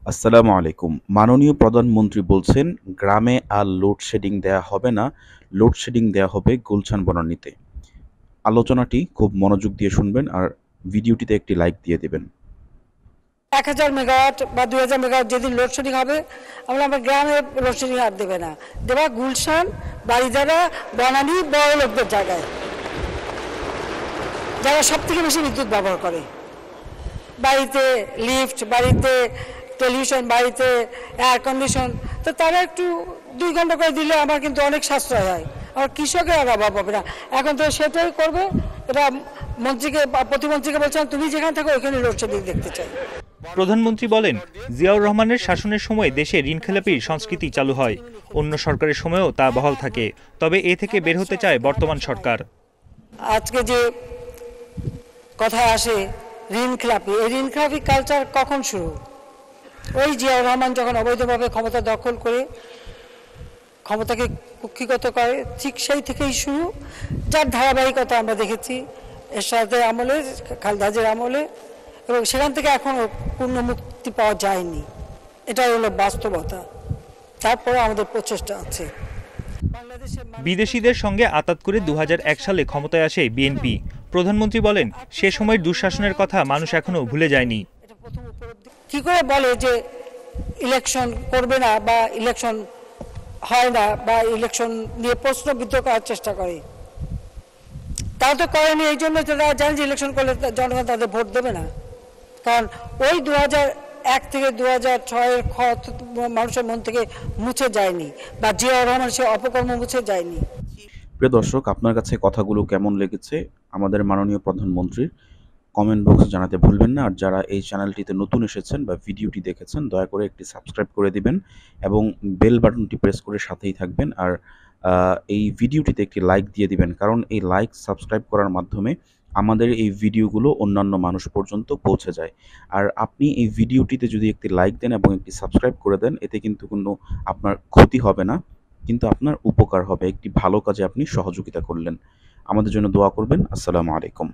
আসসালামু আলাইকুম। মাননীয় প্রধানমন্ত্রী বলছেন, গ্রামে আর লোডশেডিং দেয়া হবে না, লোডশেডিং দেয়া হবে গুলশান বনানীতে। আলোচনাটি খুব মনোযোগ দিয়ে শুনবেন আর ভিডিওটিতে একটি লাইক দিয়ে দিবেন। 1000 মেগাওয়াট বা 2000 মেগাওয়াট যেদিন লোডশেডিং হবে, আমরা গ্রামে লোডশেডিং আর দেবে না, দেবা গুলশান, বাড়িধারা, বনানী, বড় লোকদের জায়গায়, যারা সব থেকে বেশি বিদ্যুৎ ব্যবহার করে। বাড়িতে লিফট, বাড়িতে টেলিভিশন, বাড়িতে এয়ার কন্ডিশন, তো তারা একটু 2 ঘন্টা করে দিলে আমার কিন্তু অনেক সাশ্রয় হয়, আমার কৃষকের আর অভাব হবে না। এখন তো সেটাই করবে। এটা মন্ত্রীকে বা প্রতিমন্ত্রীকে বলছেন, তুমি যেখানে থাকো ওইখানে লোডশেডিং দেখতে চাই। প্রধানমন্ত্রী বলেন, জিয়াউর রহমানের শাসনের সময় দেশে ঋণখেলাপির সংস্কৃতি চালু হয়, অন্য সরকারের সময়ও তা বহাল থাকে। তবে এ থেকে বের হতে চায় বর্তমান সরকার। আজকে যে কথা আসে ঋণখেলাপি, এই ঋণখেলাপি কালচার কখন শুরু? ওই জিয়াউর রহমান যখন অবৈধভাবে ক্ষমতা দখল করে ক্ষমতাকে কুক্ষিগত করে, ঠিক সেই থেকেই শুরু, যার ধারাবাহিকতা আমরা দেখেছি এরশাদের আমলে, খালেদা জিয়ার আমলে, এবং সেখান থেকে এখনও পূর্ণ মুক্তি পাওয়া যায়নি। এটাই হলো বাস্তবতা। তারপরে আমাদের প্রচেষ্টা আছে। বিদেশিদের সঙ্গে আতাত করে 2001 সালে ক্ষমতায় আসে বিএনপি। প্রধানমন্ত্রী বলেন, সে সময়ের দুঃশাসনের কথা মানুষ এখনো ভুলে যায়নি। কি করে বলে যে ইলেকশন করবে না, বা ইলেকশন হয় না, বা ইলেকশন নিয়ে প্রশ্নবিদ্ধ করার চেষ্টা করে? তারা তো করেনি, এই জন্য তারা জানে যে ইলেকশন করলে জনগণ তাদের ভোট দেবে না। কারণ ওই 2001 থেকে 2006-এর ক্ষত মানুষের মন থেকে মুছে যায়নি, বা জিয়াউর রহমান সে অপকর্ম মুছে যায়নি। প্রিয় দর্শক, আপনার কাছে কথাগুলো কেমন লেগেছে আমাদের মাননীয় প্রধানমন্ত্রীর কমেন্ট বক্সে জানাতে ভুলবেন না। আর যারা এই চ্যানেলটিতে নতুন এসেছেন বা ভিডিওটি দেখেছেন, দয়া করে একটি সাবস্ক্রাইব করে দিবেন এবং বেল বাটনটি প্রেস করে সাথেই থাকবেন। আর এই ভিডিওটিতে একটি লাইক দিয়ে দিবেন, কারণ এই লাইক সাবস্ক্রাইব করার মাধ্যমে আমাদের এই ভিডিওগুলো অন্যান্য মানুষ পর্যন্ত পৌঁছে যায়। আর আপনি এই ভিডিওটিতে যদি একটি লাইক দেন এবং একটি সাবস্ক্রাইব করে দেন, এতে কিন্তু কোনো আপনার ক্ষতি হবে না, কিন্তু আপনার উপকার হবে। একটি ভালো কাজে আপনি সহযোগিতা করলেন। আমাদের জন্য দোয়া করবেন। আসসালামু আলাইকুম।